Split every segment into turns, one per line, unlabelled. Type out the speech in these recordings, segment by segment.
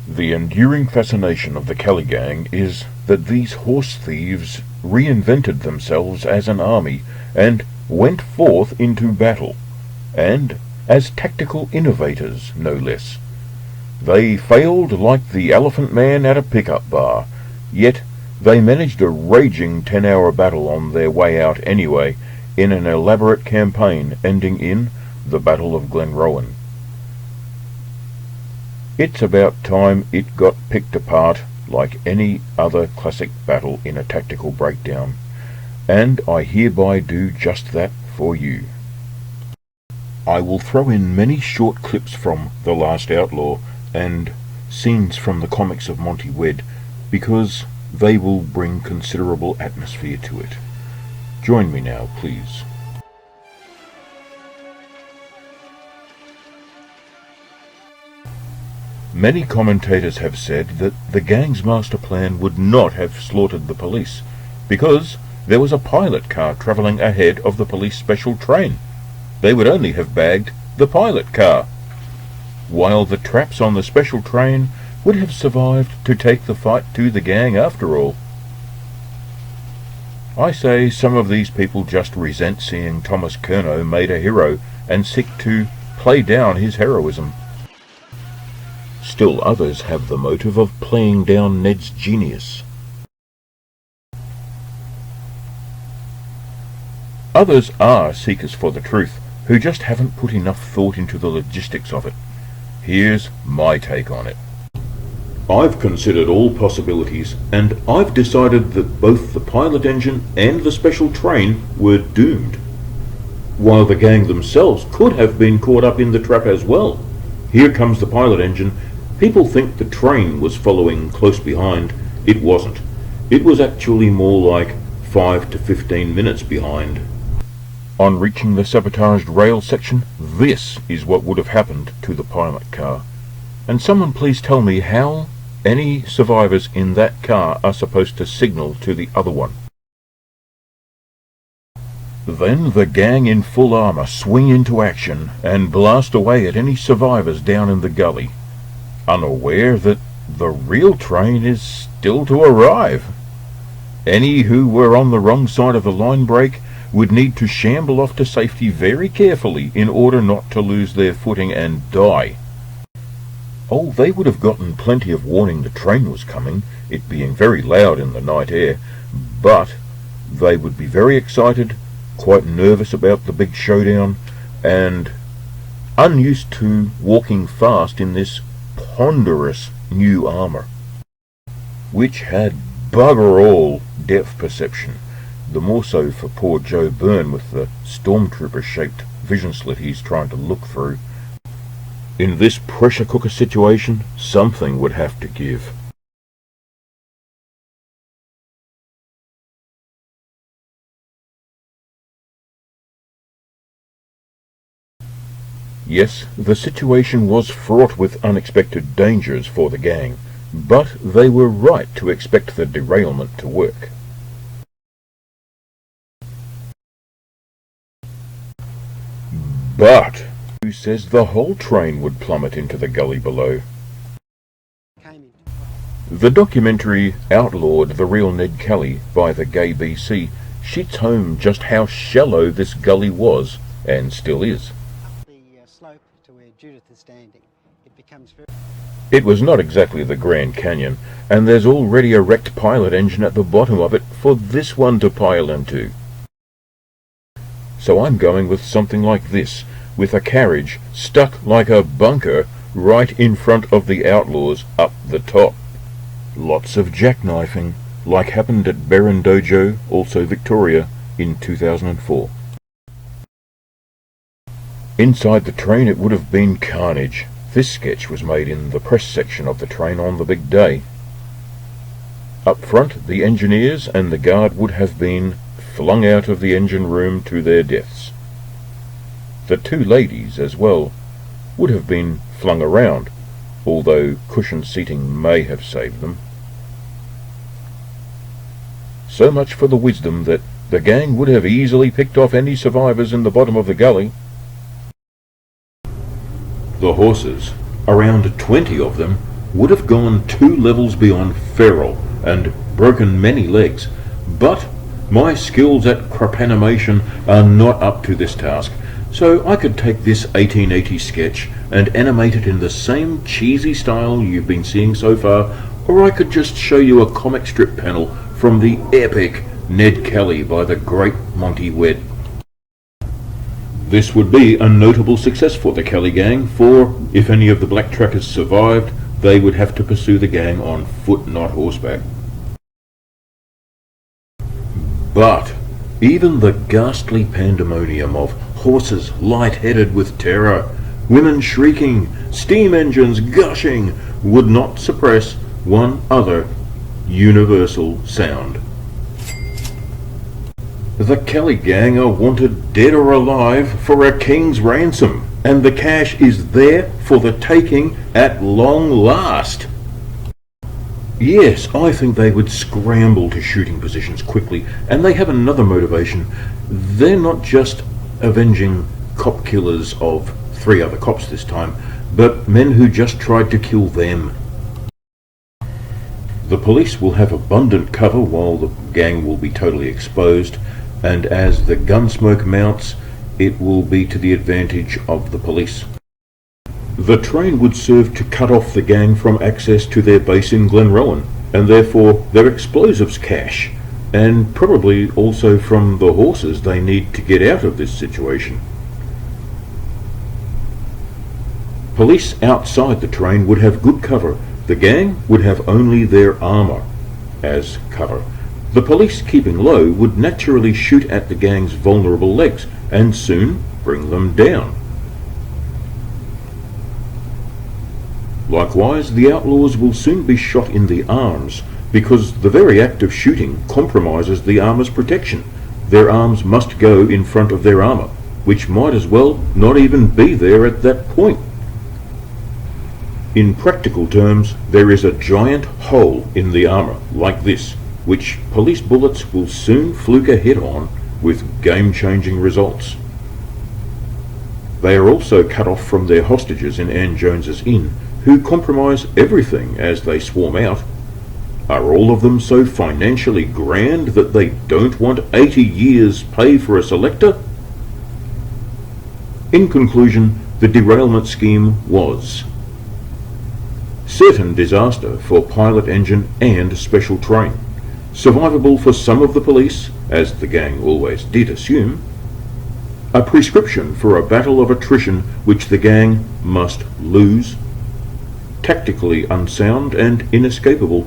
The enduring fascination of the Kelly gang is that these horse thieves reinvented themselves as an army and went forth into battle, and as tactical innovators, no less. They failed like the Elephant Man at a pickup bar, yet they managed a raging 10-hour battle on their way out anyway, in an elaborate campaign ending in the Battle of Glenrowan. It's about time it got picked apart like any other classic battle in a tactical breakdown, and I hereby do just that for you. I will throw in many short clips from The Last Outlaw and scenes from the comics of Monty Wedd, because they will bring considerable atmosphere to it. Join me now, please. Many commentators have said that the gang's master plan would not have slaughtered the police, because there was a pilot car travelling ahead of the police special train. They would only have bagged the pilot car, while the traps on the special train would have survived to take the fight to the gang after all. I say some of these people just resent seeing Thomas Curnow made a hero and seek to play down his heroism. Still others have the motive of playing down Ned's genius. Others are seekers for the truth, who just haven't put enough thought into the logistics of it. Here's my take on it. I've considered all possibilities, and I've decided that both the pilot engine and the special train were doomed, while the gang themselves could have been caught up in the trap as well. Here comes the pilot engine. People think the train was following close behind. It wasn't. It was actually more like 5 to 15 minutes behind. On reaching the sabotaged rail section, this is what would have happened to the pilot car. And someone please tell me how any survivors in that car are supposed to signal to the other one. Then the gang in full armour swing into action and blast away at any survivors down in the gully, unaware that the real train is still to arrive. Any who were on the wrong side of the line break would need to shamble off to safety very carefully in order not to lose their footing and die. Oh, they would have gotten plenty of warning the train was coming, it being very loud in the night air, but they would be very excited, quite nervous about the big showdown, and unused to walking fast in this ponderous new armour, which had bugger all depth perception, the more so for poor Joe Byrne with the stormtrooper-shaped vision slit he's trying to look through. In this pressure cooker situation, something would have to give. Yes, the situation was fraught with unexpected dangers for the gang, but they were right to expect the derailment to work. But who says the whole train would plummet into the gully below? The documentary Outlawed, The Real Ned Kelly by the Gay BC shits home just how shallow this gully was and still is.
Slope to where Judith is standing, it becomes very...
It was not exactly the Grand Canyon, and there's already a wrecked pilot engine at the bottom of it for this one to pile into. So I'm going with something like this, with a carriage stuck like a bunker right in front of the Outlaws up the top. Lots of jackknifing, like happened at Berrin Dojo, also Victoria, in 2004. Inside the train it would have been carnage. This sketch was made in the press section of the train on the big day. Up front, the engineers and the guard would have been flung out of the engine room to their deaths. The two ladies, as well, would have been flung around, although cushioned seating may have saved them. So much for the wisdom that the gang would have easily picked off any survivors in the bottom of the gully. The horses, around 20 of them, would have gone 2 levels beyond feral and broken many legs, but my skills at cropanimation are not up to this task, so I could take this 1880 sketch and animate it in the same cheesy style you've been seeing so far, or I could just show you a comic strip panel from the epic Ned Kelly by the great Monty Wedd. This would be a notable success for the Kelly gang, for if any of the black trackers survived, they would have to pursue the gang on foot, not horseback. But even the ghastly pandemonium of horses light-headed with terror, women shrieking, steam engines gushing, would not suppress one other universal sound. The Kelly gang are wanted dead or alive for a king's ransom, and the cash is there for the taking at long last. Yes, I think they would scramble to shooting positions quickly, and they have another motivation. They're not just avenging cop killers of 3 other cops this time, but men who just tried to kill them. The police will have abundant cover while the gang will be totally exposed, and as the gunsmoke mounts, it will be to the advantage of the police. The train would serve to cut off the gang from access to their base in Glenrowan, and therefore their explosives cache, and probably also from the horses they need to get out of this situation. Police outside the train would have good cover. The gang would have only their armour as cover. The police, keeping low, would naturally shoot at the gang's vulnerable legs, and soon bring them down. Likewise, the outlaws will soon be shot in the arms, because the very act of shooting compromises the armour's protection. Their arms must go in front of their armour, which might as well not even be there at that point. In practical terms, there is a giant hole in the armour, like this, which police bullets will soon fluke a hit on with game-changing results. They are also cut off from their hostages in Ann Jones's inn, who compromise everything as they swarm out. Are all of them so financially grand that they don't want 80 years' pay for a selector? In conclusion, the derailment scheme was certain disaster for pilot engine and special train, survivable for some of the police, as the gang always did assume, a prescription for a battle of attrition which the gang must lose, tactically unsound and inescapable,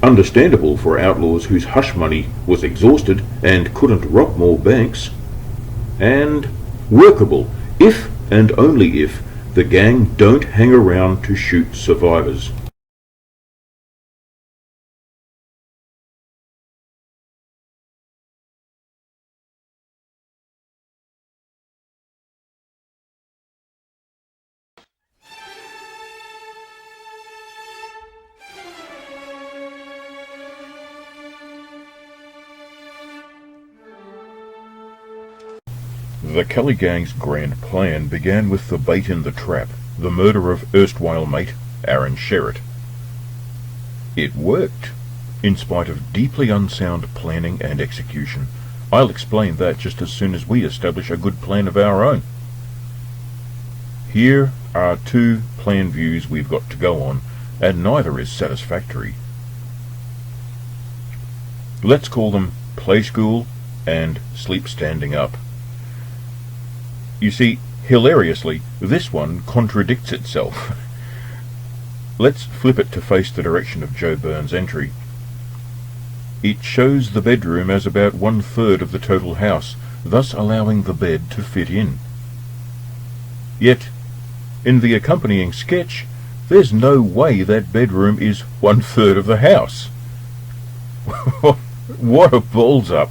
understandable for outlaws whose hush money was exhausted and couldn't rob more banks, and workable if and only if the gang don't hang around to shoot survivors. The Kelly gang's grand plan began with the bait in the trap, the murder of erstwhile mate Aaron Sherritt. It worked, in spite of deeply unsound planning and execution. I'll explain that just as soon as we establish a good plan of our own. Here are 2 plan views we've got to go on, and neither is satisfactory. Let's call them Play School and Sleep Standing Up. You see, hilariously, this one contradicts itself. Let's flip it to face the direction of Joe Burns' entry. It shows the bedroom as about 1/3 of the total house, thus allowing the bed to fit in. Yet, in the accompanying sketch, there's no way that bedroom is 1/3 of the house. What a balls up!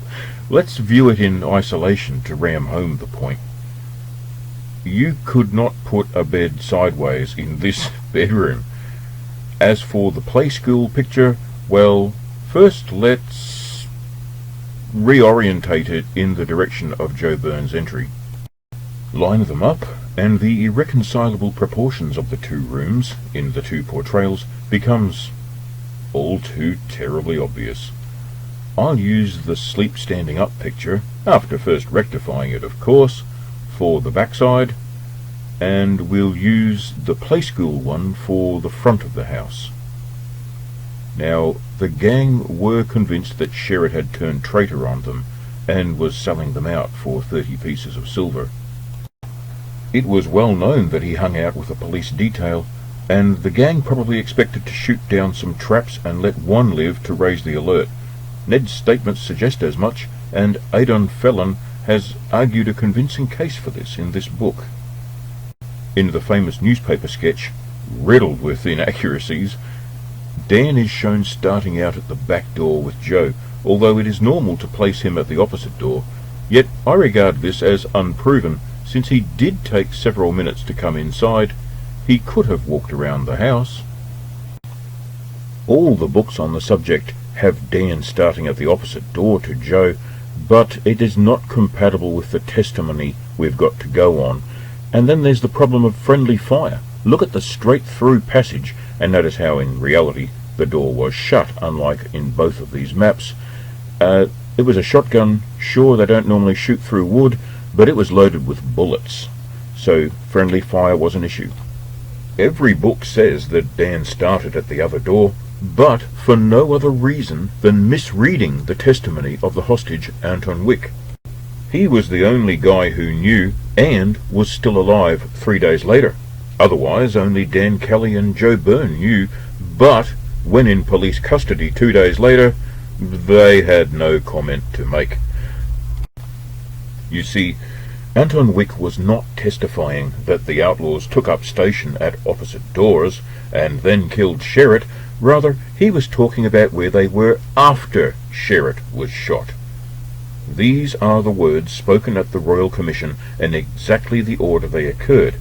Let's view it in isolation to ram home the point. You could not put a bed sideways in this bedroom. As for the Play School picture, well, first let's reorientate it in the direction of Joe Burns' entry. Line them up and the irreconcilable proportions of the two rooms in the two portrayals becomes all too terribly obvious. I'll use the sleep standing up picture, after first rectifying it of course, for the backside, and we'll use the play school one for the front of the house. Now, the gang were convinced that Sherritt had turned traitor on them and was selling them out for 30 pieces of silver. It was well known that he hung out with a police detail, and the gang probably expected to shoot down some traps and let one live to raise the alert. Ned's statements suggest as much, and Aaron Sherritt has argued a convincing case for this in this book. In the famous newspaper sketch, riddled with inaccuracies, Dan is shown starting out at the back door with Joe, although it is normal to place him at the opposite door. Yet I regard this as unproven, since he did take several minutes to come inside. He could have walked around the house. All the books on the subject have Dan starting at the opposite door to Joe, but it is not compatible with the testimony we've got to go on. And then there's the problem of friendly fire. Look at the straight-through passage, and notice how in reality the door was shut, unlike in both of these maps. It was a shotgun. Sure, they don't normally shoot through wood, but it was loaded with bullets, so friendly fire was an issue. Every book says that Dan started at the other door, but for no other reason than misreading the testimony of the hostage Anton Wick. He was the only guy who knew, and was still alive 3 days later. Otherwise, only Dan Kelly and Joe Byrne knew, but when in police custody 2 days later, they had no comment to make. You see, Anton Wick was not testifying that the outlaws took up station at opposite doors and then killed Sherritt. Rather, he was talking about where they were after Sherritt was shot. These are the words spoken at the Royal Commission in exactly the order they occurred.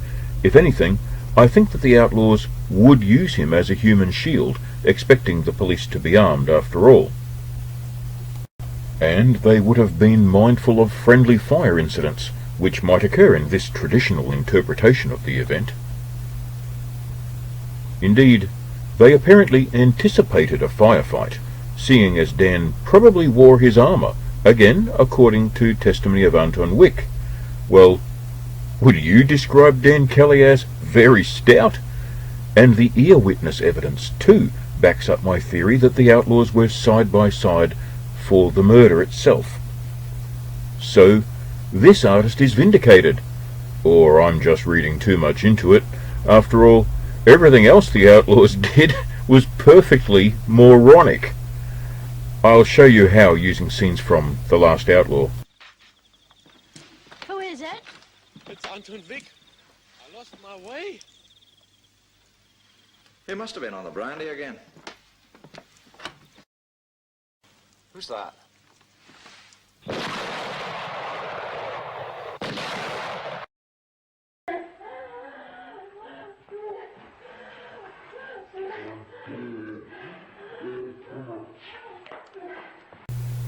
If anything, I think that the outlaws would use him as a human shield, expecting the police to be armed after all. And they would have been mindful of friendly fire incidents, which might occur in this traditional interpretation of the event. Indeed, they apparently anticipated a firefight, seeing as Dan probably wore his armour, again according to testimony of Anton Wick. Well, would you describe Dan Kelly as very stout? And the ear witness evidence, too, backs up my theory that the outlaws were side by side for the murder itself. So, this artist is vindicated. Or I'm just reading too much into it. After all, everything else the outlaws did was perfectly moronic. I'll show you how using scenes from The Last Outlaw.
Who is it?
It's Anton Wick. I lost my way.
He must have been on the brandy again.
Who's that?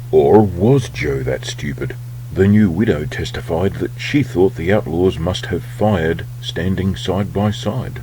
Or was Joe that stupid? The new widow testified that she thought the outlaws must have fired standing side by side.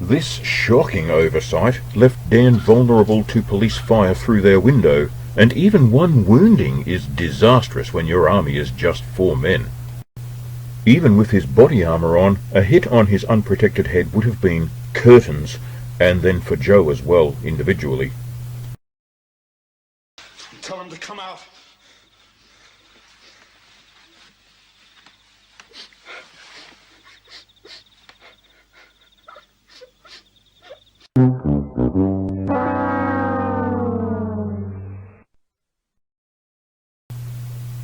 This shocking oversight left Dan vulnerable to police fire through their window, and even one wounding is disastrous when your army is just 4 men. Even with his body armour on, a hit on his unprotected head would have been curtains, and then for Joe as well, individually.
Tell him to come out.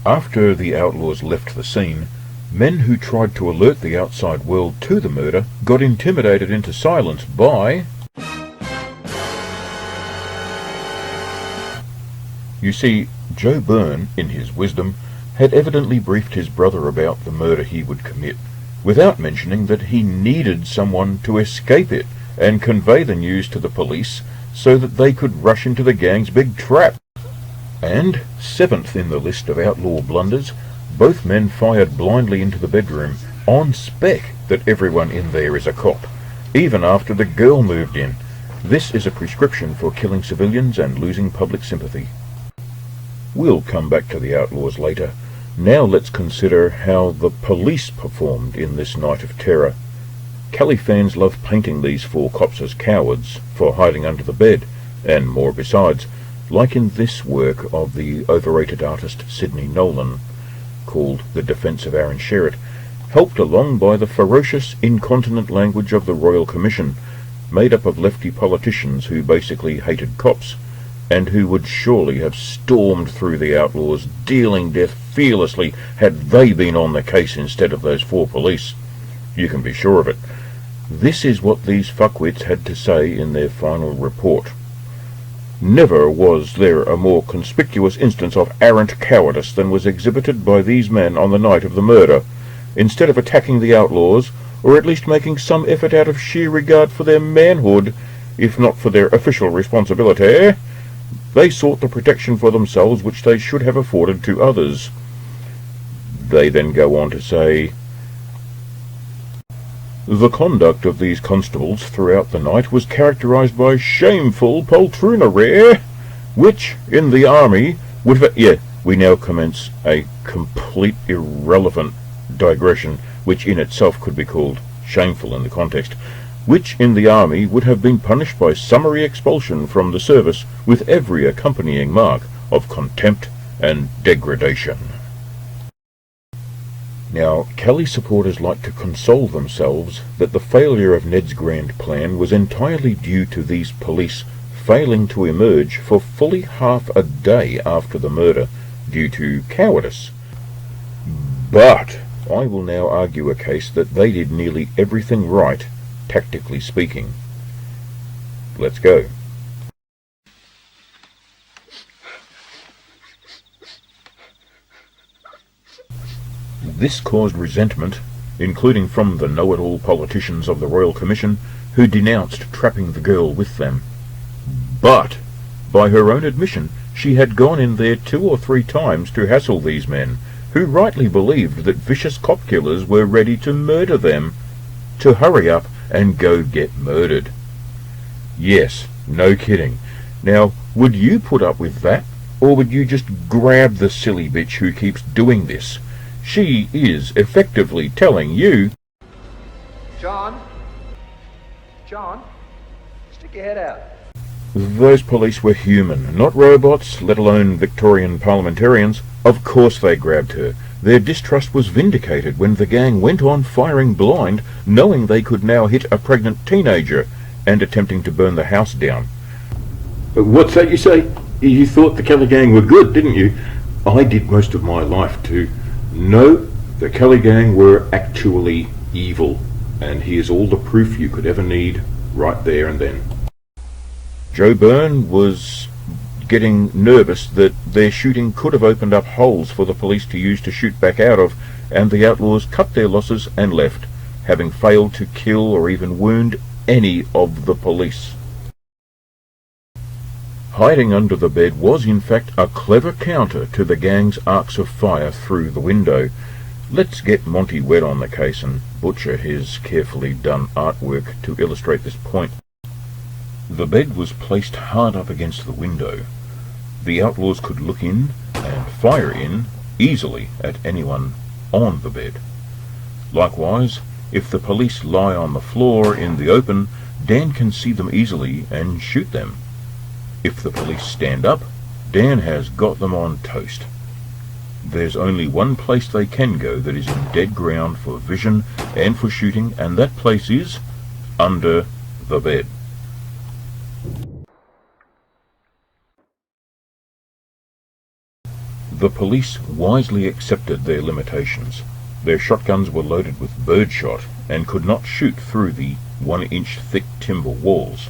After the outlaws left the scene, men who tried to alert the outside world to the murder got intimidated into silence by... You see, Joe Byrne, in his wisdom, had evidently briefed his brother about the murder he would commit, without mentioning that he needed someone to escape it and convey the news to the police so that they could rush into the gang's big trap. And, seventh in the list of outlaw blunders, both men fired blindly into the bedroom, on spec that everyone in there is a cop, even after the girl moved in. This is a prescription for killing civilians and losing public sympathy. We'll come back to the outlaws later. Now let's consider how the police performed in this night of terror. Kelly fans love painting these four cops as cowards for hiding under the bed, and more besides, like in this work of the overrated artist Sidney Nolan, called The Defence of Aaron Sherritt, helped along by the ferocious, incontinent language of the Royal Commission, made up of lefty politicians who basically hated cops, and who would surely have stormed through the outlaws, dealing death fearlessly had they been on the case instead of those four police. You can be sure of it. This is what these fuckwits had to say in their final report. Never was there a more conspicuous instance of arrant cowardice than was exhibited by these men on the night of the murder. Instead of attacking the outlaws, or at least making some effort out of sheer regard for their manhood, if not for their official responsibility, they sought the protection for themselves which they should have afforded to others. They then go on to say, the conduct of these constables throughout the night was characterized by shameful poltroonery, which, in the army, would have... we now commence a complete irrelevant digression, which in itself could be called shameful in the context, which in the army would have been punished by summary expulsion from the service with every accompanying mark of contempt and degradation. Now, Kelly supporters like to console themselves that the failure of Ned's grand plan was entirely due to these police failing to emerge for fully half a day after the murder due to cowardice. But I will now argue a case that they did nearly everything right, tactically speaking. Let's go. This caused resentment, including from the know-it-all politicians of the Royal Commission, who denounced trapping the girl with them. But, by her own admission, she had gone in there 2 or 3 times to hassle these men, who rightly believed that vicious cop killers were ready to murder them, to hurry up and go get murdered. Yes, no kidding. Now, would you put up with that, or would you just grab the silly bitch who keeps doing this? She is effectively telling you,
John, stick your head out.
those police were human, not robots, let alone Victorian parliamentarians. Of course they grabbed her. Their distrust was vindicated when the gang went on firing blind, knowing they could now hit a pregnant teenager, and attempting to burn the house down. What's that you say? You thought the Kelly gang were good, didn't you? I did most of my life too. No, the Kelly gang were actually evil, and here's all the proof you could ever need right there and then. Joe Byrne was getting nervous that their shooting could have opened up holes for the police to use to shoot back out of, and the outlaws cut their losses and left, having failed to kill or even wound any of the police. Hiding under the bed was in fact a clever counter to the gang's arcs of fire through the window. Let's get Monty wet on the case and butcher his carefully done artwork to illustrate this point. The bed was placed hard up against the window. The outlaws could look in and fire in easily at anyone on the bed. Likewise, if the police lie on the floor in the open, Dan can see them easily and shoot them. If the police stand up, Dan has got them on toast. There's only one place they can go that is in dead ground for vision and for shooting, and that place is under the bed. The police wisely accepted their limitations. Their shotguns were loaded with birdshot and could not shoot through the 1-inch thick timber walls.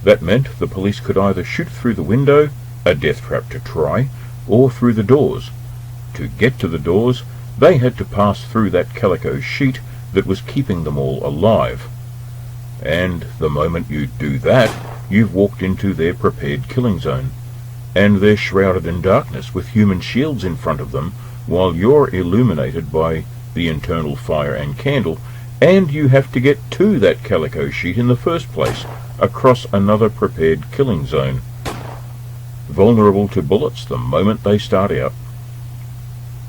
That meant the police could either shoot through the window a death trap to try, or through the doors. To get to the doors, they had to pass through that calico sheet that was keeping them all alive. And the moment you do that, you've walked into their prepared killing zone, and they're shrouded in darkness with human shields in front of them, while you're illuminated by the internal fire and candle, and you have to get to that calico sheet in the first place, across another prepared killing zone. Vulnerable to bullets the moment they start out.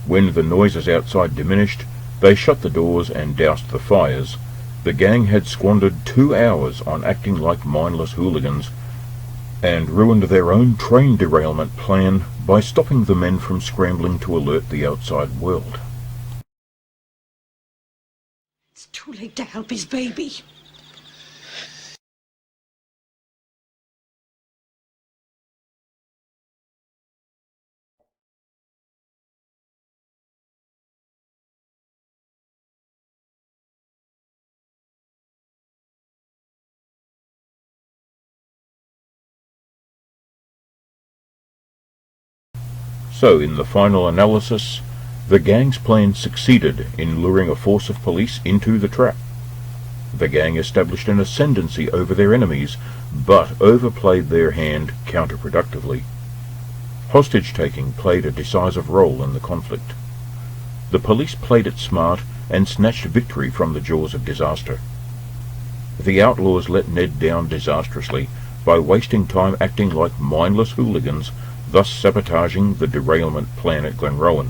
When the noises outside diminished, they shut the doors and doused the fires. The gang had squandered 2 hours on acting like mindless hooligans, and ruined their own train derailment plan by stopping the men from scrambling to alert the outside world.
It's too late to help his baby.
So, in the final analysis, the gang's plan succeeded in luring a force of police into the trap. The gang established an ascendancy over their enemies, but overplayed their hand counterproductively. Hostage-taking played a decisive role in the conflict. The police played it smart and snatched victory from the jaws of disaster. The outlaws let Ned down disastrously by wasting time acting like mindless hooligans, thus sabotaging the derailment plan at Glenrowan.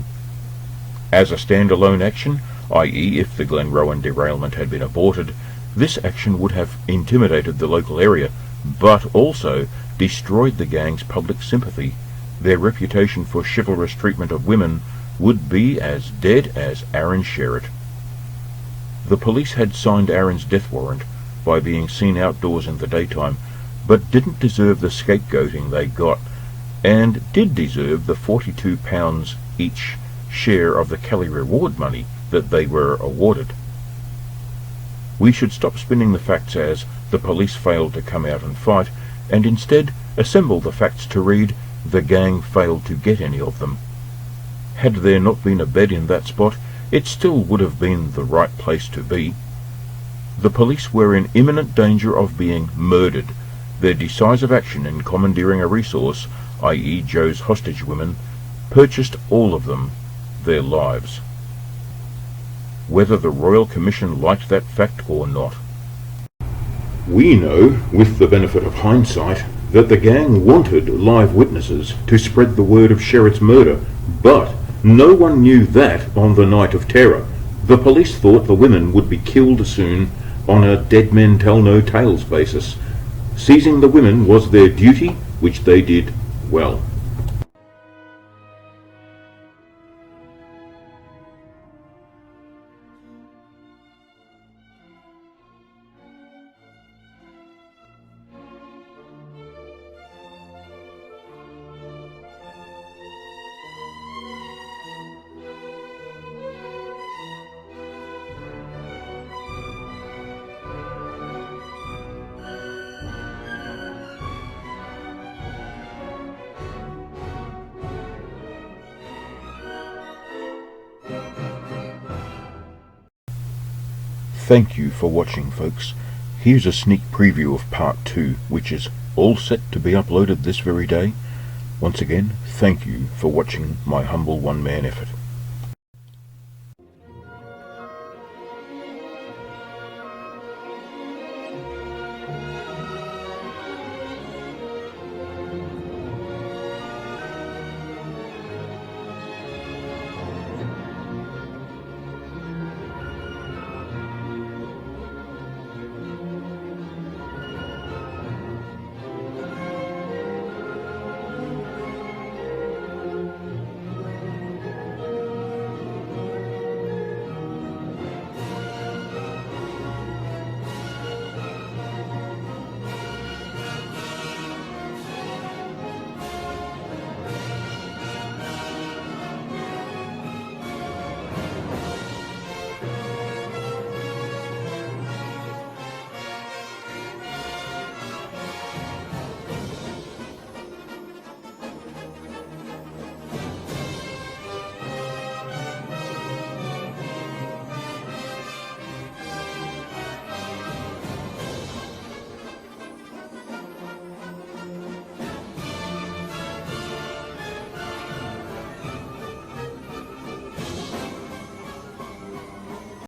As a standalone action, i.e. if the Glenrowan derailment had been aborted, this action would have intimidated the local area, but also destroyed the gang's public sympathy. Their reputation for chivalrous treatment of women would be as dead as Aaron Sherritt. The police had signed Aaron's death warrant by being seen outdoors in the daytime, but didn't deserve the scapegoating they got, and did deserve the £42 each share of the Kelly reward money that they were awarded. We should stop spinning the facts as the police failed to come out and fight, and instead assemble the facts to read the gang failed to get any of them. Had there not been a bed in that spot, it still would have been the right place to be. The police were in imminent danger of being murdered. Their decisive action in commandeering a resource, i.e. Joe's hostage women, purchased all of them their lives. Whether the Royal Commission liked that fact or not. We know, with the benefit of hindsight, that the gang wanted live witnesses to spread the word of Sherritt's murder, but no one knew that on the night of terror. The police thought the women would be killed soon on a dead men tell no tales basis. Seizing the women was their duty, which they did well. Thank you for watching, folks. Here's a sneak preview of part 2, which is all set to be uploaded this very day. Once again, thank you for watching my humble one-man effort.